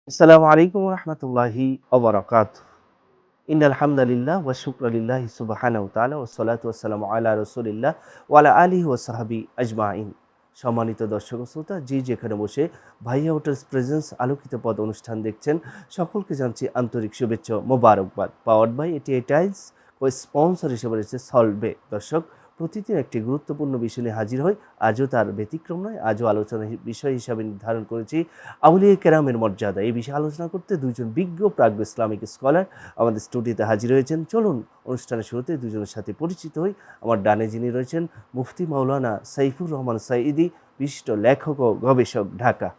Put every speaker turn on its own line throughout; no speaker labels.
আসসালামু আলাইকুম রহমতুল্লাহি ওবরাকাত ইন্নাল হামদুলিল্লাহ ওয়া শুকরা লিল্লাহি সুবহানাহু ওয়া তাআলা ওয়া সলাতু ওয়াসসালামু আলা রাসূলিল্লাহ ওয়া আলা আলিহি ওয়া সাহবি আজমাইন। সম্মানিত দর্শক ও শ্রোতা, যেখানে বসে ভাইয়া হোটেলস প্রেজেন্স আলোকিত পদ অনুষ্ঠান দেখছেন, সকলকে জানছি আন্তরিক শুভেচ্ছা মোবারকবাদ। পাওয়ার্ড বাই এটিআই টাইলস ও স্পন্সর হিসেবে রয়েছে সলবে। দর্শক, প্রতিদিন একটি গুরুত্বপূর্ণ বিষয় নিয়ে হাজির হয়। আজও তার ব্যতিক্রম নয়। আজও আলোচনার বিষয় হিসাবে নির্ধারণ করেছি আউলিয়া কেরামের মর্যাদা। এই বিষয়ে আলোচনা করতে দুইজন বিজ্ঞ প্রাজ্ঞ ইসলামিক স্কলার আমাদের স্টুডিওতে হাজির হয়েছেন। চলুন অনুষ্ঠানের শুরুতে দুজনের সাথে পরিচিত হই। আমার ডানে যিনি রয়েছেন মুফতি মাওলানা সাইফুর রহমান সাঈদী, বিশিষ্ট লেখক ও গবেষক, ঢাকা।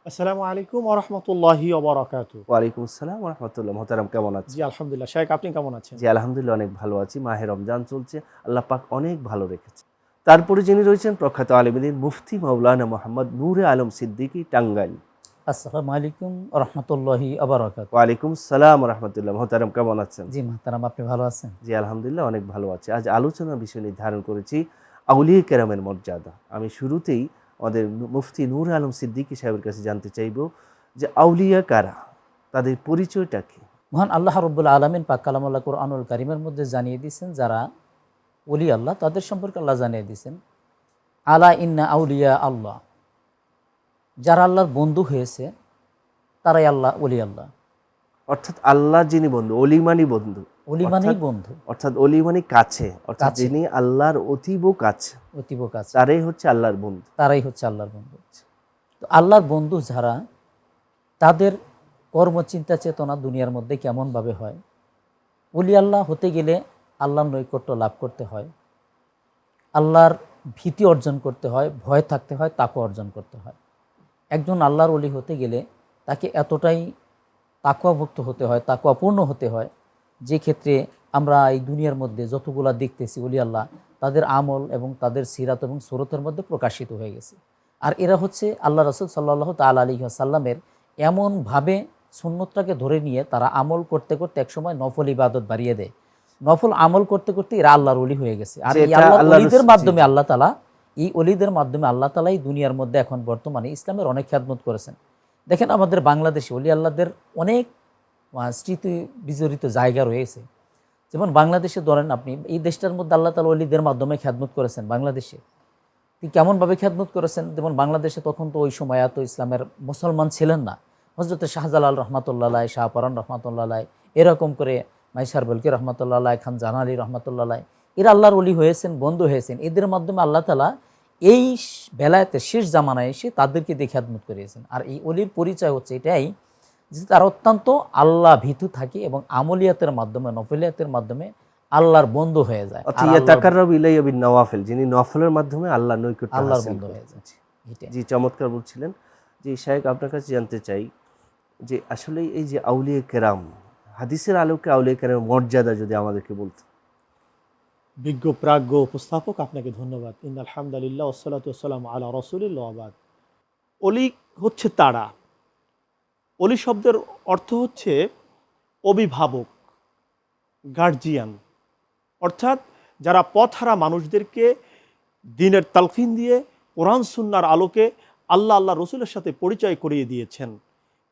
আসসালামু আলাইকুম ওয়া রাহমাতুল্লাহি ওয়া বারাকাতুহু।
ওয়ালাইকুম আসসালাম ওয়া রাহমাতুল্লাহ। মোহতারাম, কেমন আছেন?
জি আলহামদুলিল্লাহ। শায়েখ আপনি কেমন আছেন?
জি আলহামদুলিল্লাহ, অনেক ভালো আছি। মাহে রমজান চলছে, আল্লাহ পাক অনেক ভালো রেখেছে। তারপরে যিনি রয়েছেন প্রখ্যাত আলেমদ্বীন মুফতি মাওলানা মোহাম্মদ নূরে আলম সিদ্দিকী, টাঙ্গাইল।
আসসালামু আলাইকুম রহমতুল্লাহি আবরাকাত।
ওয়ালাইকুম সালাম রহমতুল্লাহ। মোহতারাম, কেমন আছেন?
জি মাহতারাম, আপনি ভালো আছেন?
জি আলহামদুলিল্লাহ, অনেক ভালো আছে। আজ আলোচনার বিষয় নির্ধারণ করেছি আউলিয়া কেরামের মর্যাদা। আমি শুরুতেই আমাদের মুফতি নূর আলম সিদ্দিকী সাহেবের কাছে জানতে চাইব যে আউলিয়া কারা, তাদের পরিচয়টা কি?
মহান আল্লাহ রব্বুল আলমিন পাক কালামুল্লাহ কুরআনুল কারিমের মধ্যে জানিয়ে দিয়েছেন, যারা ওলি আল্লাহ তাদের সম্পর্কে আল্লাহ জানিয়ে দিয়েছেন, আলা ইন্না আউলিয়া আল্লাহ, যারা আল্লাহর বন্ধু হয়েছে তারাই আল্লাহ ওলি আল্লাহ।
অর্থাৎ আল্লাহ যিনি বন্ধু, অলি মানি বন্ধু,
ওলি মানেই বন্ধু,
অর্থাৎ অলি মানি কাছে, অর্থাৎ
কাছে।
যিনি আল্লাহর অতীব কাছে,
অতীব কাছে,
তারাই হচ্ছে আল্লাহর বন্ধু।
তারাই হচ্ছে আল্লাহর বন্ধু। তো আল্লাহর বন্ধু যারা, তাদের কর্মচিন্তা চেতনা দুনিয়ার মধ্যে কেমনভাবে হয়? ওলি আল্লাহ হতে গেলে আল্লাহর নৈকট্য লাভ করতে হয়, আল্লাহর ভীতি অর্জন করতে হয়, ভয় থাকতে হয়, তাকওয়া অর্জন করতে হয়। একজন আল্লাহর ওলি হতে গেলে তাকে এতটাই তাকওয়াভুক্ত হতে হয়, তাকওয়াপূর্ণ হতে হয়, যে ক্ষেত্রে আমরা এই দুনিয়ার মধ্যে যতগুলা দেখতেছি ওলি আল্লাহ, তাদের আমল এবং তাদের সিরাত এবং সুরতের মধ্যে প্রকাশিত হয়ে গেছে। আর এরা হচ্ছে আল্লাহ রাসূল সাল্লাল্লাহু তাআলা আলাইহি ওয়াসাল্লামের এমনভাবে সুন্নতটাকে ধরে নিয়ে তারা আমল করতে করতে একসময় নফল ইবাদত বাড়িয়ে দেয়। নফল আমল করতে করতে এরা আল্লাহর ওলি হয়ে গেছে। আর এই আল্লাহর ওলিদের মাধ্যমে আল্লাহ তাআলা, এই ওলিদের মাধ্যমে আল্লাহ তাআলা এই দুনিয়ার মধ্যে এখন বর্তমানে ইসলামের অনেক খেদমত করেছেন। দেখেন, আমাদের বাংলাদেশে ওলি আল্লাহদের অনেক স্মৃতি বিজড়িত জায়গা রয়েছে। যেমন বাংলাদেশে ধরেন আপনি, এই দেশটার মধ্যে আল্লাহ তাআলা ওলিদের মাধ্যমে খেদমত করেছেন। বাংলাদেশে তিনি কেমনভাবে খেদমত করেছেন? যেমন বাংলাদেশে তখন তো ওই সময় এত ইসলামের মুসলমান ছিলেন না। হযরত শাহজালাল রহমাতুল্লাহ আলাইহি, শাহপরান রহমাতুল্লাহ আলাইহি, এরকম করে মাইসার বলকি রহমাতুল্লাহ আলাইহি, খান জানালি রহমাতুল্লাহ আলাইহি, এরা আল্লাহর ওলি হয়েছেন, বন্ধু হয়েছেন। এদের মাধ্যমে আল্লাহ তাআলা এই বেলায়েতের শেষ জামানায় এসে তাদেরকে দিয়ে খেদমত করিয়েছেন। আর এই ওলির পরিচয় হচ্ছে এটাই যে তারা অত্যন্ত আল্লাহ ভীতু থাকে এবং আমলিয়াতের মাধ্যমে, নফলিয়াতের মাধ্যমে আল্লাহর বন্ধু হয়ে যায়। আর
ইয়াতাকাররাবু ইলাইহি বিন নওয়াফিল, যিনি নফলের মাধ্যমে আল্লাহর নৈকট্য
আল্লাহর
হাসিল
বন্ধু
করেন।
হয়ে যায়।
জি, চমৎকার বলছিলেন। যে শায়েখ, আপনার কাছে জানতে চাই যে আসলে এই যে আউলিয়া কেরাম, হাদিসের আলোকে আউলিয়া কেরামের মর্যাদা যদি আমাদেরকে বলতেন।
বিজ্ঞ প্রাজ্ঞ উপস্থাপক, আপনাকে ধন্যবাদ। ইন্নাল হামদুলিল্লাহ ওয়াসসালাতু ওয়াসসালামু আলা রাসূলিল্লাহ ওয়া বাদ। অলি হচ্ছে তারা। অলি শব্দের অর্থ হচ্ছে অভিভাবক, গার্জিয়ান। অর্থাৎ যারা পথহারা মানুষদেরকে দ্বীনের তালকিন দিয়ে কোরআন সুন্নাহর আলোকে আল্লাহ রসুলের সাথে পরিচয় করিয়ে দিয়েছেন।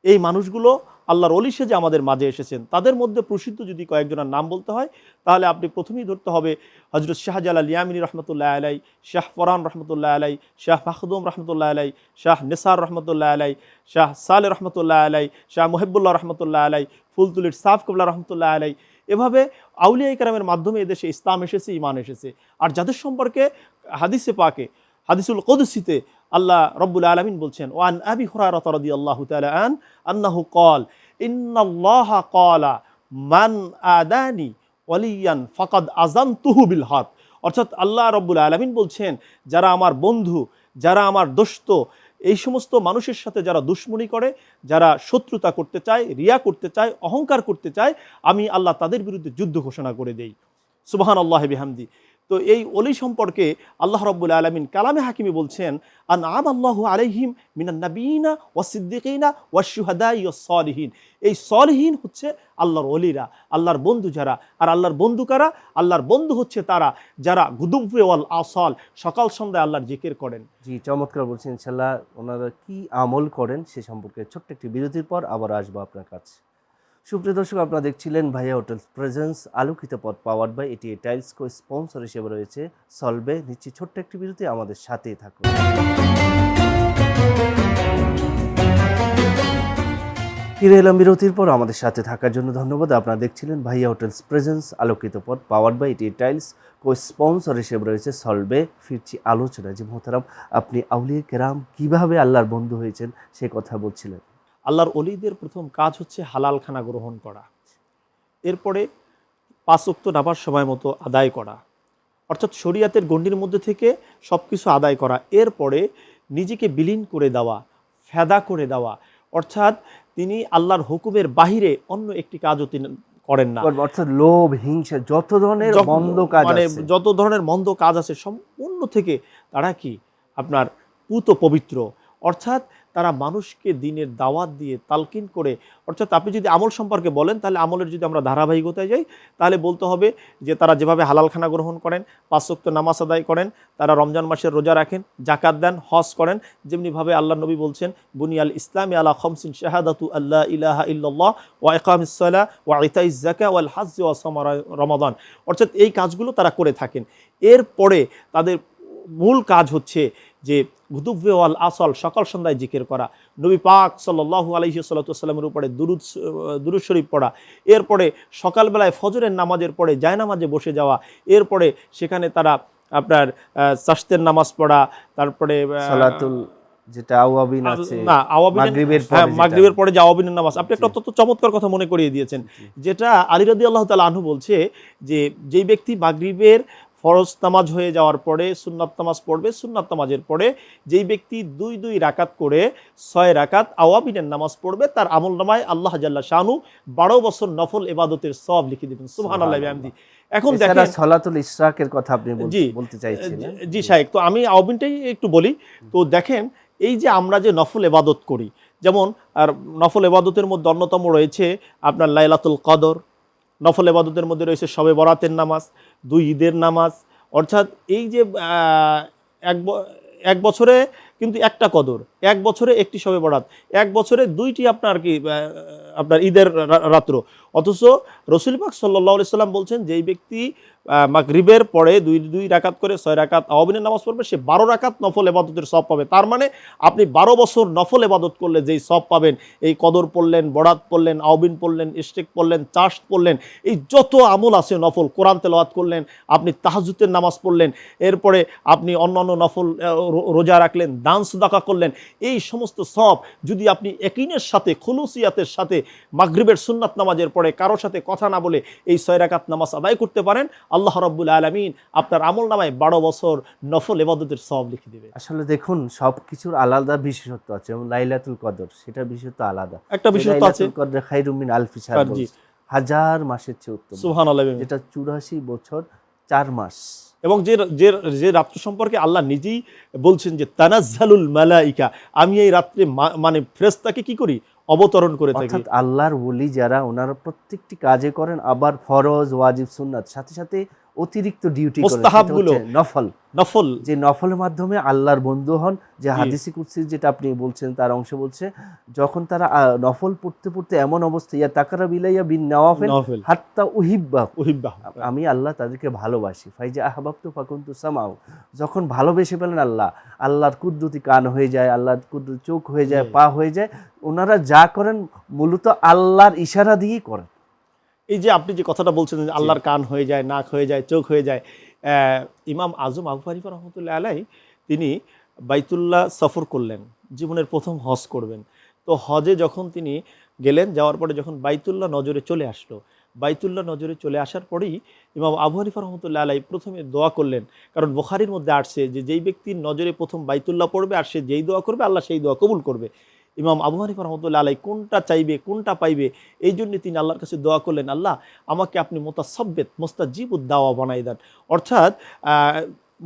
এই মানুষগুলো আল্লাহর অলি সেজে আমাদের মাঝে এসেছেন। তাদের মধ্যে প্রসিদ্ধ যদি কয়েকজনের নাম বলতে হয়, তাহলে আপনি প্রথমেই ধরতে হবে হযরত শাহজালাল ইয়ামিনী রহমতুল্লাহ আলাই, শাহ ফরান রহমতুল্লাহ আলাই, শাহ মাখদুম রহমতুল্লাহ আলাই, শাহ নিসার রহমতুল্লাহ আলাই, শাহ সালে রহমতুল্লাহ আলাই, শাহ মুহিবুল্লাহ রহমতুল্লাহ আলাই, ফুলতুলির সাফ কবলা রহমতুল্লাহ আলাই। এভাবে আউলিয়া ইকরামের মাধ্যমে এদেশে ইসলাম এসেছে, ঈমান এসেছে। আর যাদের সম্পর্কে হাদিসে পাকে, হাদিসুল কুদসিতে আল্লাহ রব্বুল আলামিন বলছেন, ওয়ান আবি হুরায়রা রাদিয়াল্লাহু তাআলা আন্নাহু ক্বাল ইন্নাল্লাহা ক্বালা মান আদানি ওয়ালিয়ান ফাকাদ আযানতুহু বিল হারব। অর্থাৎ আল্লাহ রব্বুল আলামিন বলছেন, যারা আমার বন্ধু, যারা আমার দোস্ত, এই সমস্ত মানুষের সাথে যারা দুশমনি করে, যারা শত্রুতা করতে চায়, রিয়া করতে চায়, অহংকার করতে চায়, আমি আল্লাহ তাদের বিরুদ্ধে যুদ্ধ ঘোষণা করে দেই। সুবহানাল্লাহি বিহামদি। তো এই অলি সম্পর্কে আল্লাহ রাব্বুল আলামিন কালামে হাকিমে বলছেন, আনআম আল্লাহু আলাইহিম মিনান নাবিয়িনা ওয়াস সিদ্দিকিনা ওয়াশ শুহাদাই ওয়াস সালিহিন। এই সালিহিন হচ্ছে আল্লাহর ওলিরা, আল্লাহর বন্ধু যারা। আর আল্লাহর বন্ধু কারা? আল্লাহর বন্ধু হচ্ছে তারা যারা গুদুব্বে ওয়াল আসাল, সকাল সন্ধ্যায় আল্লাহর জিকির করেন।
জি, চমৎকার বলছেন। ইনশাল্লাহ ওনারা কি আমল করেন সে সম্পর্কে ছোট্ট একটি বিরতির পর আবার আসবো আপনার কাছে। সুপ্রিয় দর্শক, আপনারা দেখছিলেন ভাইয়া হোটেলস প্রেজেন্স আলোকিত পথ powered by ATA tiles. Co sponsor হিসেবে রয়েছে সলবে। নিচ্ছি ছোট্ট একটি বিরতি, আমাদের সাথেই থাকুন। ফিরে এলাম বিরতির পর। আমাদের সাথে থাকার জন্য ধন্যবাদ। আপনারা দেখছিলেন ভাইয়া হোটেলস প্রেজেন্স আলোকিত পথ powered by ATA tiles. Co sponsor হিসেবে রয়েছে সলবে। ফিরছি আলোচনা, যে মোহতারাম আপনি আউলিয়া কেরাম কিভাবে আল্লাহর বন্ধু হয়েছেন সে কথা বলছিলেন।
আল্লাহর অলিদের প্রথম কাজ হচ্ছে হালাল খানা গ্রহণ করা, এরপরে 5 ওয়াক্ত নামাজ সময় মতো আদায় করা, অর্থাৎ শরিয়াতের গণ্ডির মধ্যে থেকে সব কিছু আদায় করা। এরপরে নিজেকে বিলীন করে দেওয়া, ফেদা করে দেওয়া, অর্থাৎ তিনি আল্লাহর হুকুমের বাহিরে অন্য একটি কাজও তিনি করেন না।
অর্থাৎ লোভ, হিংসা, যত ধরনের মন্দ কাজ
মানে
আছে,
যত ধরনের মন্দ কাজ আছে সম্পূর্ণ থেকে তারা কি আপনার পুত পবিত্র, অর্থাৎ তারা মানুষকে দিনের দাওয়াত দিয়ে তালকিন করে। অর্থাৎ আপনি যদি আমল সম্পর্কে বলেন, তাহলে আমলের যদি আমরা ধারাবাহিকতায় যাই, তাহলে বলতে হবে যে তারা যেভাবে হালাল খানা গ্রহণ করেন, 5 ওয়াক্ত নামাজ আদায় করেন, তারা রমজান মাসের রোজা রাখেন, জাকাত দেন, হজ করেন। যেমনিভাবে আল্লাহ নবী বলছেন, বুনিয়াল ইসলামি আলা খামসিন শাহাদাতু আল্লা ইলাহা ইল্লাল্লাহ ওয়া ইকামিস সালাহ ওয়া ইতাইজ যাকাত ওয়াল হজ্জ ওয়া সাওম রমাদান। অর্থাৎ এই কাজগুলো তারা করে থাকেন। এরপরে তাদের মূল কাজ হচ্ছে যে গুদুব্বে ওয়াল আসল, সকাল সন্ধ্যায় জিকির করা, নবী পাক সাল্লাল্লাহু আলাইহি সাল্লামের উপরে দুরূদ শরীফ পড়া, এরপরে সকালবেলায় ফজরের নামাজের পরে জায়নামাজে বসে যাওয়া, এরপরে সেখানে তারা আপনার চাশতের নামাজ পড়া, তারপরে
সালাতুল যেটা আওয়াবিন আছে,
না আওয়াবিন, মাগরিবের পরে যে আওয়াবিনের নামাজ। আপনি একটা অত্যন্ত চমৎকার কথা মনে করিয়ে দিয়েছেন, যেটা আলী রাদিয়াল্লাহু তাআলা আনহু বলছে যে যেই ব্যক্তি মাগরিবের ফরজ নামাজ হয়ে যাওয়ার পরে সুন্নাত নামাজ পড়বে, সুন্নাত নামাজের পরে যেই ব্যক্তি 2 রাকাত করে 6 রাকাত আওয়াবিনের নামাজ পড়বে, তার আমলনামায় আল্লাহ জাল্লা শানু 12 বছর নফল ইবাদতের সওয়াব লিখে দিবেন। সুবহানাল্লাহি ওয়া বিহামদিহি। এখন দেখেন
সালাতুল ইশরাকের কথা আপনি বলতে চাইছেন।
জি শাইখ, তো আমি আওয়াবিনটাই একটু বলি। তো দেখেন, এই যে আমরা যে নফল ইবাদত করি, যেমন আর নফল ইবাদতের মধ্যে অন্যতম রয়েছে আপনার লাইলাতুল কদর, নফল ইবাদতের মধ্যে রয়েছে শবে বরাতের নামাজ, 2 ঈদের নামাজ। অর্থাৎ এই যে এক বছরে কিন্তু একটা কদর, 1 বছরে একটি শবে বরাত, 1 বছরে 2টি আপনার কি আপনার ঈদের রাত্র। অথচ রসুল পাক সাল্লাল্লাহু আলাইহি সাল্লাম বলছেন, যেই ব্যক্তি মাগরিবের পরে 2 রাকাত করে 6 রাকাত আওয়াবিনের নামাজ পড়বে, সে 12 রাকাত নফল ইবাদতের সওয়াব পাবে। তার মানে আপনি 12 বছর নফল ইবাদত করলে যেই সওয়াব পাবেন, এই কদর পড়লেন, বরাত পড়লেন, আওয়াবিন পড়লেন, ইশতিক পড়লেন, চাশ পড়লেন, এই যত আমল আছে নফল, কোরআন তেলাওয়াত করলেন, আপনি তাহাজ্জুদের নামাজ পড়লেন, এরপরে আপনি অন্যান্য নফল রোজা রাখলেন, দান সাদাকা করলেন, এই সমস্ত সওয়াব যদি আপনি ইয়াকিনের সাথে, খুলুসিয়াতের সাথে মাগরিবের সুন্নাত নামাজের পরে কারোর সাথে কথা না বলে এই 6 রাকাত নামাজ আদায় করতে পারেন, আল্লাহ রাব্বুল আলামিন আপনার আমলনামায় 12 বছর নফল ইবাদতের সওয়াব লিখে দিবে।
আসলে দেখুন, সবকিছুর আলাদা বিশেষত্ব আছে। যেমন লাইলাতুল কদর, সেটার বিশেষত্ব আলাদা।
একটা বিশেষত্ব আছে,
লাইলাতুল কদর খায়রুম মিন আলফি শাহর, হাজার মাসের চেয়ে উত্তম।
সুবহানাল্লাহ,
যেটা 84 বছর 4 মাস।
এবং যে রাত্র সম্পর্কে আল্লাহ নিজেই বলছেন যে তানাজ্জালুল মালাইকা, আমি এই রাত্রে মানে ফেরেশতাকে কি করি, অবতরণ করে থাকি।
অর্থাৎ আল্লাহর ওলি যারা, ওনারা প্রত্যেকটি কাজে করেন, আবার ফরজ, ওয়াজিব, সুন্নাত সাথে সাথে অতিরিক্ত ডিউটি করেন,
মুস্তাহাবগুলো,
নফল, যে নফলের মাধ্যমে আল্লাহর বন্ধু হন। যে হাদিসে কুদসি যেটা আপনি বলছেন তার অংশ বলছে, যখন তারা নফল পড়তে পড়তে এমন অবস্থা, ইয়া তাকারা বিলাইয়া বিন নওয়াফিল হাত্তা উহিব্বা, আমি আল্লাহ তাদেরকে ভালোবাসি। ফাইজা আহবাবতু ফাকুনতু সামাউ, যখন ভালোবেসে পেলেন আল্লাহ, আল্লাহর কুদরতি কান হয়ে যায়, আল্লাহর কুদরতি চোখ হয়ে যায়, পা হয়ে যায়। ওনারা যা করেন মূলত আল্লাহর ইশারা দিয়েই করেন।
এই যে আপনি যে কথাটা বলছেন যে আল্লাহর কান হয়ে যায়, নাক হয়ে যায়, চোখ হয়ে যায়, ইমাম আজম আবু হানিফা রহমতুল্লাহ আলাই তিনি বাইতুল্লাহ সফর করলেন, জীবনের প্রথম হজ করবেন। তো হজে যখন তিনি গেলেন, যাওয়ার পরে যখন বাইতুল্লাহ নজরে চলে আসলো, বাইতুল্লাহ নজরে চলে আসার পরেই ইমাম আবু হানিফা রহমতুল্লাহ আলাই প্রথমে দোয়া করলেন। কারণ বুখারীর মধ্যে আসছে যে যেই ব্যক্তির নজরে প্রথম বাইতুল্লাহ পড়বে আর সে যেই দোয়া করবে, আল্লাহ সেই দোয়া কবুল করবে। ইমাম আবু হানিফা রহমতুল্লাহ আলাই কোনটা চাইবে কোনটা পাইবে, এই জন্য তিনি আল্লাহর কাছে দোয়া করলেন, আল্লাহ আমাকে আপনি মোতাসাব্বেত মোস্তাজিবুদ দাওয়া বানাই দেন। অর্থাৎ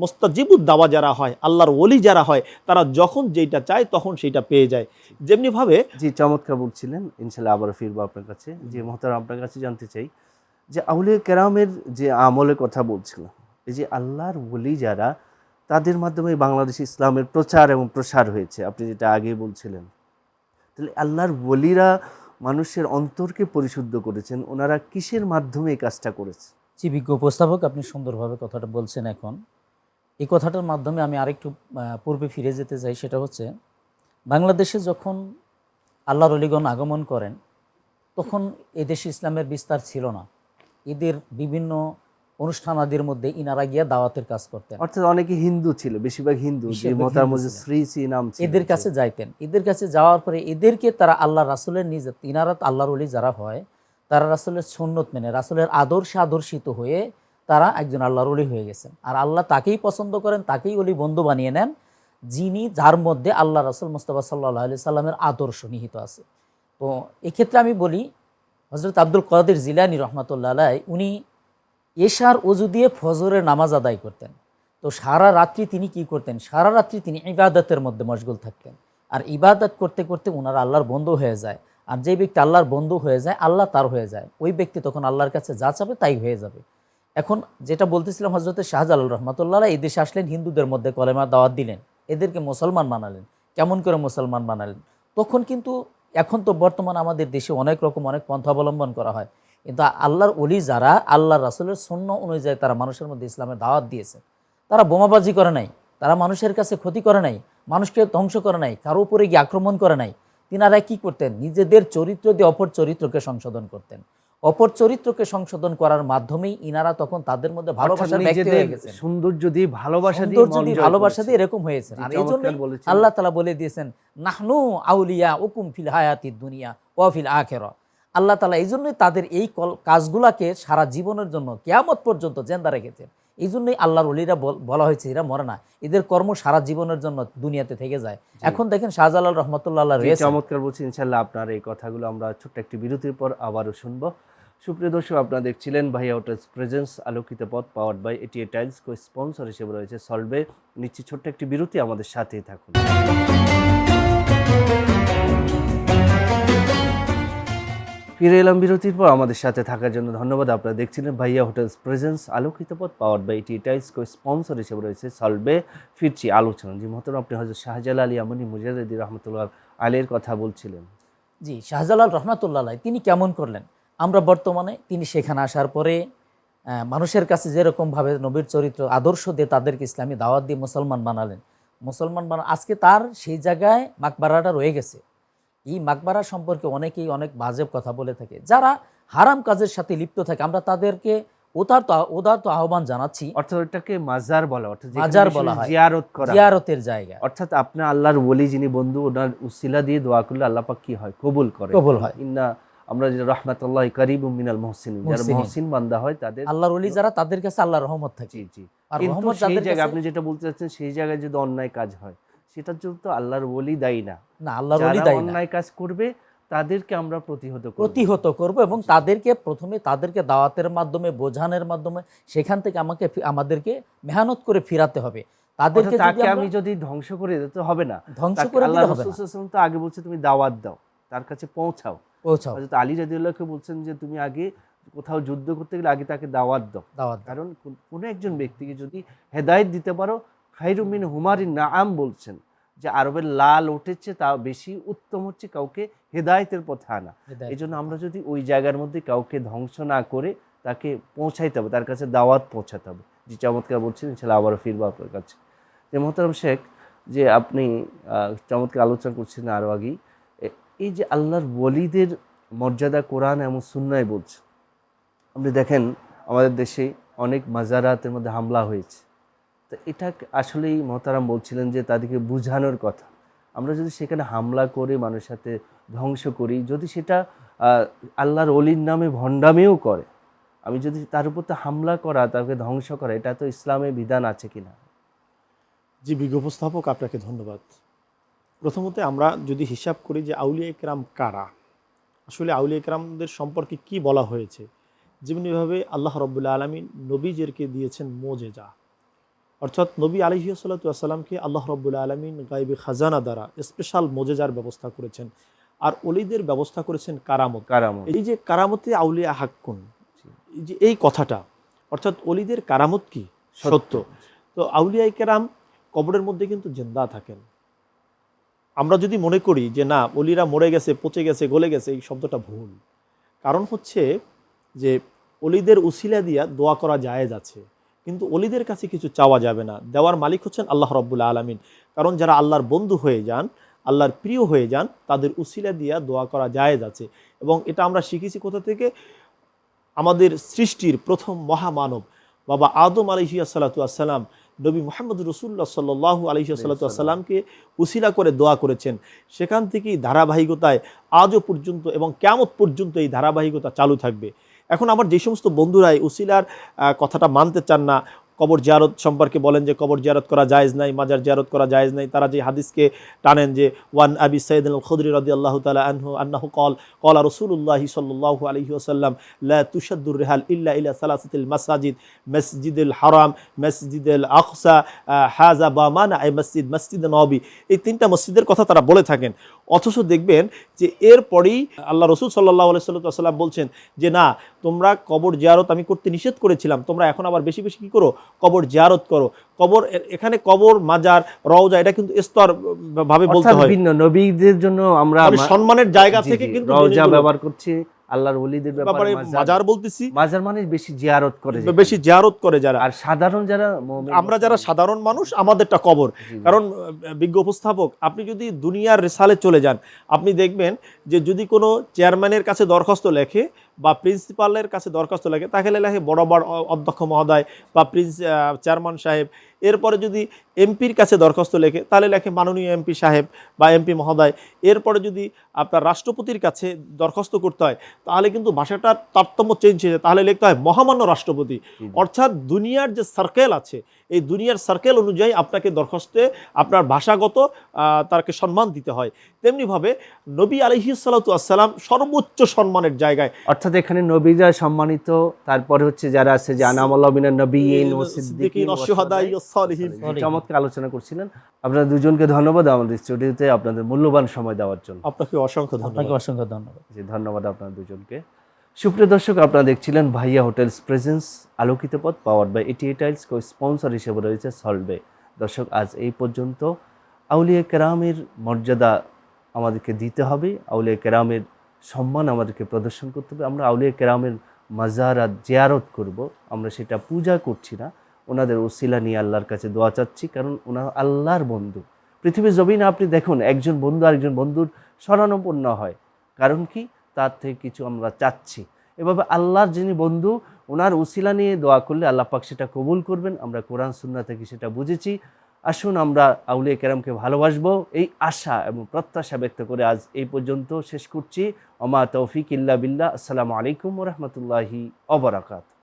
মোস্তাজিবুদ দাওয়া যারা হয়, আল্লাহর ওলি যারা হয়, তারা যখন যেটা চায় তখন সেটা পেয়ে যায়। যেমনিভাবে
জি, চমৎকার বলছিলেন। ইনশাল্লাহ আবার ফিরবো আপনার কাছে। যে মহতারাম, আপনার কাছে জানতে চাই যে আউলিয়া কেরামের যে আমলের কথা বলছিলাম, এই যে আল্লাহর ওলি যারা, তাদের মাধ্যমে বাংলাদেশে ইসলামের প্রচার এবং প্রসার হয়েছে, আপনি যেটা আগে বলছিলেন। তাহলে আল্লাহর ওলিরা মানুষের অন্তরকে পরিশুদ্ধ করেছেন, ওনারা কিসের মাধ্যমে এই কাজটা করেছে?
জি, বিজ্ঞ উপস্থাপক, আপনি সুন্দরভাবে কথাটা বলছেন। এখন এই কথাটার মাধ্যমে আমি আরেকটু পূর্বে ফিরে যেতে চাই। সেটা হচ্ছে, বাংলাদেশে যখন আল্লাহর অলিগণ আগমন করেন, তখন এদেশে ইসলামের বিস্তার ছিল না। এদের বিভিন্ন অনুষ্ঠানাদির মধ্যে ইনারা গিয়া দাওয়াতের কাজ করতেন।
অর্থাৎ অনেকে হিন্দু ছিল, বেশিরভাগ হিন্দু, যে
বেশিরভাগ
মহতারাম
হিন্দু ছিলেন।
শ্রী শ্রী নাম ছিল,
এদের কাছে যাইতেন। এদের কাছে যাওয়ার পরে এদেরকে তারা আল্লাহ রাসূলের নিজে, ইনারা আল্লাহর ওলি যারা হয়, তারা রাসূলের সুন্নত মেনে, রাসূলের আদর্শে আদর্শিত হয়ে তারা একজন আল্লাহর ওলি হয়ে গেছেন। আর আল্লাহ তাকেই পছন্দ করেন, তাকেই ওলি বন্ধু বানিয়ে নেন, যিনি, যার মধ্যে আল্লাহ রাসূল মুস্তাফা সাল্লাল্লাহু আলাইহি সাল্লামের আদর্শ নিহিত আছে। তো এক্ষেত্রে আমি বলি, হযরত আব্দুল কাদের জিলানী রহমাতুল্লাহ আলাইহি, উনি এশার ওযু দিয়ে ফজরের নামাজ আদায় করতেন। তো সারা রাত্রি তিনি কি করতেন? সারা রাত্রি তিনি ইবাদতের মধ্যে মশগুল থাকতেন। আর ইবাদত করতে করতে ওনার আল্লাহর বন্ধু হয়ে যায়। আর যে ব্যক্তি আল্লাহর বন্ধু হয়ে যায়, আল্লাহ তার হয়ে যায়। ওই ব্যক্তি তখন আল্লাহর কাছে যা চাবে তাই হয়ে যাবে। এখন যেটা বলতেছিলাম, হযরত শাহজালাল রহমাতুল্লাহ আলাইহি এই দেশে আসলেন, হিন্দুদের মধ্যে কলেমার দাওয়াত দিলেন, এদেরকে মুসলমান বানালেন। কেমন করে মুসলমান বানালেন? তখন কিন্তু, এখন তো বর্তমান আমাদের দেশে অনেক রকম অনেক পন্থা অবলম্বন করা হয়, কিন্তু আল্লাহর ওলি যারা আল্লাহ রাসূলের সুন্নাহ অনুযায়ী তারা মানুষের মধ্যে ইসলামের দাওয়াত দিয়েছে, তারা বোমাবাজি করে নাই, তারা মানুষের কাছে ক্ষতি করে নাই, মানুষকে ধ্বংস করে নাই, কারো উপরে গিয়ে আক্রমণ করে নাই। তিনারা কি করতেন? নিজেদের চরিত্র দিয়ে অপর চরিত্রকে সংশোধন করতেন। অপর চরিত্রকে সংশোধন করার মাধ্যমেই ইনারা তখন তাদের মধ্যে ভালোবাসার ব্যক্তি হয়ে গেছেন।
সৌন্দর্য দিয়ে, ভালোবাসা দিয়ে,
সৌন্দর্য দিয়ে, ভালোবাসা দিয়ে এরকম হয়েছে। আর এই জন্য আল্লাহ তাআলা বলে দিয়েছেন, নাহনু আউলিয়া উকুম ফিল হায়াতিদ দুনিয়া ওয়া ফিল আখিরা। আল্লাহ তাআলা এই জন্যই তাদের এই কাজগুলাকে সারা জীবনের জন্য, কিয়ামত পর্যন্ত জিন্দা রেখেছেন। এই জন্যই আল্লাহর ওলিরা বলা হয়েছে, এরা মরে না, এদের কর্ম সারা জীবনের জন্য দুনিয়াতে থেকে যায়। এখন দেখেন শাহজালাল রহমাতুল্লাহ আলাইহি রয়েছে।
চমৎকার বলছি। ইনশাআল্লাহ আপনার এই কথাগুলো আমরা ছোট্ট একটি বিরতির পর আবারও শুনবো। সুপ্রিয় দর্শক, আপনারা দেখছিলেন ভাইয়া হোটেলস প্রেজেন্স আলোকিত পথ, powered by ATA tiles. Co sponsor হিসেবে রয়েছে সলভে। নিচ্ছি ছোট্ট একটি বিরতি, আমাদের সাথেই থাকুন। ফিরে এলাম বিরতির পর। আমাদের সাথে থাকার জন্য ধন্যবাদ। আপনারা দেখছিলেন ভাইয়া হোটেলস প্রেজেন্স আলোকিত পথ, powered by ATA tiles. Co sponsor হিসেবে রয়েছে সলভে। ফিরছি আলোচনা। জি মহতরম, আপনি হযরত শাহজালাল আলী আমনী মুজাদ্দিদি রহমাতুল্লাহ আলাইহির কথা বলছিলেন।
জি, শাহজালাল রহমাতুল্লাহ আলাইহি তিনি কেমন করলেন? আমরা বর্তমানে তিনি সেখানে আসার পরে মানুষের কাছে যেরকমভাবে নবীর চরিত্র আদর্শ দিয়ে তাদেরকে ইসলামী দাওয়াত দিয়ে মুসলমান বানালেন, আজকে তার সেই জায়গায় মাকবারাটা রয়ে গেছে। এই মাকবারা সম্পর্কে অনেকেই অনেক বাজে কথা বলে থাকে। যারা হারাম কাজের সাথে লিপ্ত থাকে, আমরা তাদেরকে উদারত আহ্বান জানাচ্ছি।
অর্থাৎ ওটাকে মাজার বলা, অর্থাৎ
মাজার বলা হয়,
জিয়ারত করা,
জিয়ারতের জায়গা।
অর্থাৎ আপনার আল্লাহর ওলি যিনি বন্ধু, ওনার উসিলা দিয়ে দোয়া করলে আল্লাহ পাক কি হয়? কবুল করে।
কবুল হয়।
ইন্না, আমরা যে রাহমাতুল্লাহি কারীবুম মিনাল মুহসিনিন, যারা মুহসিন বান্দা হয় তাদের,
আল্লাহর ওলি যারা, তাদের কাছে আল্লাহর রহমত থাকে।
জি জি।
আর
কিন্তু
রহমত
সেই
যাদের
জায়গায়
কাছে,
আপনি যেটা বলতে চাচ্ছেন, সেই জায়গায় যদি অন্যায় কাজ হয়, সেটার জন্য তো আল্লাহর ওলি দায়ী না।
না, আল্লাহর ওলি
যারা
দায়ী না।
অন্যায় কাজ করবে তাদেরকে আমরা
প্রতিহত করব এবং প্রথমে তাদেরকে দাওয়াতের মাধ্যমে, বোঝানোর মাধ্যমে সেখান থেকে আমাদেরকে মেহনত করে ফিরাতে হবে। তাদেরকে
আমি যদি ধ্বংস করে দিতে হবে না,
ধ্বংস করে দিতে হবে না।
আল্লাহ রাসূল সাল্লাল্লাহু আলাইহি ওয়াসাল্লাম তো আগে বলছে তুমি দাওয়াত দাও, তার কাছে পৌঁছাও। হযরত আলী রাদিয়াল্লাহু বলছেন যে তুমি আগে কোথাও যুদ্ধ করতে গেলে আগে তাকে দাওয়াত দাও। কারণ কোন একজন ব্যক্তিকে যদি হেদায়েত দিতে পারো, খায়রুম মিন হুমারিন নাআম বলছেন যে আরবের লাল উঠেছে তা বেশি উত্তম হচ্ছে কাউকে হেদায়েতের পথে আনা। এই জন্য আমরা যদি ওই জায়গার মধ্যে কাউকে ধ্বংস না করে তাকে পৌঁছাইতে হবে, তার কাছে দাওয়াত পৌঁছাতে হবে। যে চমৎকার বলছেন, ইনশাআল্লাহ আবারও ফিরবো আপনার কাছে। যে মোহতারাম শেখ, যে আপনি চমৎকার আলোচনা করছেন আরও আগেই, এই যে আল্লাহর ওলিদের মর্যাদা কোরআন এবং সুন্নায় বলছে। আপনি দেখেন আমাদের দেশে অনেক মাজারাতের মধ্যে হামলা হয়েছে, তো এটা আসলেই মোহতারাম বলছিলেন যে তাদেরকে বুঝানোর কথা। আমরা যদি সেখানে হামলা করে মানুষের সাথে ধ্বংস করি, যদি সেটা আল্লাহর ওলির নামে ভণ্ডামিও করে, আমি যদি তার উপর তো হামলা করা, তাকে ধ্বংস করা, এটা তো ইসলামে বিধান আছে কিনা?
জি, বিজ্ঞ উপস্থাপক আপনাকে ধন্যবাদ। প্রথমত আমরা যদি হিসাব করি যে আউলিয়া ইকরাম কারা, আসলে আউলিয়া ইকরামদের সম্পর্কে কি বলা হয়েছে, যেমনিভাবে আল্লাহ রব্বুল আলমিন নবীদেরকে দিয়েছেন মোজেজা, অর্থাৎ নবী আলাইহিস সালাতু ওয়াস সালামকে আল্লাহ রব্বুল আলমিন গায়বী খাজানা দ্বারা স্পেশাল মোজেজার ব্যবস্থা করেছেন, আর অলিদের ব্যবস্থা করেছেন কারামত।
কারামত।
এই যে কারামতে আউলিয়া হাক্কুন, এই যে এই কথাটা, অর্থাৎ অলিদের কারামত কি সত্য। তো আউলিয়া ইকরাম কবরের মধ্যে কিন্তু জিন্দা থাকেন। আমরা যদি মনে করি যে না অলিরা মরে গেছে, পচে গেছে, গলে গেছে, এই শব্দটা ভুল। কারণ হচ্ছে যে অলিদের উসিলা দিয়া দোয়া করা জায়েজ আছে, কিন্তু অলিদের কাছে কিছু চাওয়া যাবে না। দেওয়ার মালিক হচ্ছেন আল্লাহ রব্বুল আলমিন। কারণ যারা আল্লাহর বন্ধু হয়ে যান, আল্লাহর প্রিয় হয়ে যান, তাদের উসিলা দিয়া দোয়া করা জায়েজ আছে। এবং এটা আমরা শিখেছি কোথা থেকে? আমাদের সৃষ্টির প্রথম মহামানব বাবা আদম আলাইহিস সালাতু ওয়াস সালাম নবী মুহাম্মদ রাসূলুল্লাহ সাল্লাল্লাহু আলাইহি সাল্লাতু ওয়াস সালামকে উসিলা করে দোয়া করেছেন। সেখান থেকেই ধারাবাহিকতায় আজও পর্যন্ত এবং কিয়ামত পর্যন্ত এই ধারাবাহিকতা চালু থাকবে। এখন আমার যে সমস্ত বন্ধুরা এই উসিলার কথাটা মানতে চান না, কবর জিয়ারত সম্পর্কে বলেন যে কবর জিয়ারত করা জায়েজ নাই, মাজার জিয়ারত করা জায়েজ নাই, তারা যে হাদিসকে টানেন যে ওয়ান আবি সাইদ আল খুদরি রাদিয়াল্লাহু তাআলা আনহু আন্নাহু ক্বালা রাসূলুল্লাহ সাল্লাল্লাহু আলাইহি ওয়াসাল্লাম লা তুশাদ্দুর রিহাল ইল্লা ইলা সালাসাতিল মাসাজিদ, মসজিদুল হারাম, মসজিদুল আকসা, হাযা বামানা এই মসজিদ নববী, এই তিনটা মসজিদের কথা তারা বলে থাকেন। অথচ দেখবেন যে এরপরেই আল্লাহ রাসূল সাল্লাল্লাহু আলাইহি ওয়াসাল্লাম বলছেন যে না, তোমরা কবর জিয়ারত আমি করতে নিষেধ করেছিলাম, তোমরা এখন আবার বেশি বেশি কি করো, কবর জিয়ারত করো। কবর, এখানে কবর, মাজার, রওজা, এটা কিন্তু স্তর ভাবে বলতে হয়।
ভিন্ন নবীদের জন্য আমরা
সম্মানের জায়গা থেকে কিন্তু
রওজা ব্যবহার করছি, আল্লাহর ওলিদের ব্যাপারে
মাজার বলতেছি।
মাজার মানে বেশি জিয়ারত করে,
বেশি জিয়ারত করে যারা,
আর সাধারণ যারা
আমরা যারা সাধারণ মানুষ, আমাদেরটা কবর। কারণ বিজ্ঞ উপস্থাপক, আপনি যদি দুনিয়ার রেসালে চলে যান, আপনি দেখবেন যে যদি কোনো চেয়ারম্যানের কাছে দরখাস্ত লেখে বা প্রিন্সিপালের কাছে দরখাস্ত লেখে, তাহলে লেখে বরাবর অধ্যক্ষ মহোদয় বা চেয়ারম্যান সাহেব। এরপরে যদি এমপির কাছে দরখাস্ত লেখে, তাহলে লেখে মাননীয় এমপি সাহেব বা এমপি মহোদয়। এরপরে যদি আপনার রাষ্ট্রপতির কাছে দরখাস্ত করতে হয়, তাহলে কিন্তু ভাষাটার তারতম্য চেঞ্জ হয়ে যায়, তাহলে লিখতে হয় মহামান্য রাষ্ট্রপতি। অর্থাৎ দুনিয়ার যে সার্কেল আছে, এই দুনিয়ার সার্কেল অনুযায়ী আপনাকে দরখাস্তে আপনার ভাষাগত তাকে সম্মান দিতে হয়। তেমনিভাবে নবী আলাইহিস সালাতু ওয়াস সালাম সর্বোচ্চ সম্মানের জায়গায়,
অর্থাৎ এখানে নবীরা সম্মানিত, তারপরে হচ্ছে যারা আছে যে আনামাল্লাহু মিনান নবিয়্যিন ওয়াস সিদ্দিকিন ওয়াস শুহাদাই ওয়াস সালিহিন, চমৎকার আলোচনা করছিলেন। আপনারা দুজনকে ধন্যবাদ আমাদের স্টুডিওতে আপনাদের মূল্যবান সময় দেওয়ার জন্য।
আপনাকে অসংখ্য ধন্যবাদ।
আপনাকে অসংখ্য ধন্যবাদ।
জি, ধন্যবাদ আপনাদের দুজনকে। সুপ্রিয় দর্শক, আপনারা দেখছিলেন ভাইয়া হোটেলস প্রেজেন্স আলোকিত পথ, পাওয়ার্ড বাই এটি টাইলস, কো স্পন্সর হিসেবে রয়েছে সল্টবে। দর্শক, আজ এই পর্যন্ত। আউলিয়া কেরামের মর্যাদা আমাদেরকে দিতে হবে, আউলিয়া কেরামের সম্মান আমাদেরকে প্রদর্শন করতে হবে। আমরা আউলিয়া কেরামের মাজারাত জিয়ারত করব, আমরা সেটা পূজা করছি না, ওনাদের ওসিলা নিয়ে আল্লাহর কাছে দোয়া চাচ্ছি, কারণ ওনার আল্লাহর বন্ধু। পৃথিবীর জমিনে আপনি দেখুন, একজন বন্ধু আরেকজন বন্ধুর শরণাপন্ন হয়, কারণ কি? তার থেকে কিছু আমরা চাচ্ছি। এভাবে আল্লাহর যিনি বন্ধু, ওনার উসিলা নিয়ে দোয়া করলে আল্লাহ পাক সেটা কবুল করবেন। আমরা কোরআন সুন্নাহ থেকে সেটা বুঝেছি। আসুন আমরা আউলিয়া কেরামকে ভালোবাসবো, এই আশা এবং প্রত্যাশা ব্যক্ত করে আজ এই পর্যন্ত শেষ করছি। ওমা তৌফিক ইল্লা বিল্লাহ। আসসালামু আলাইকুম ওয়া রাহমাতুল্লাহি ওয়া বারাকাতুহু।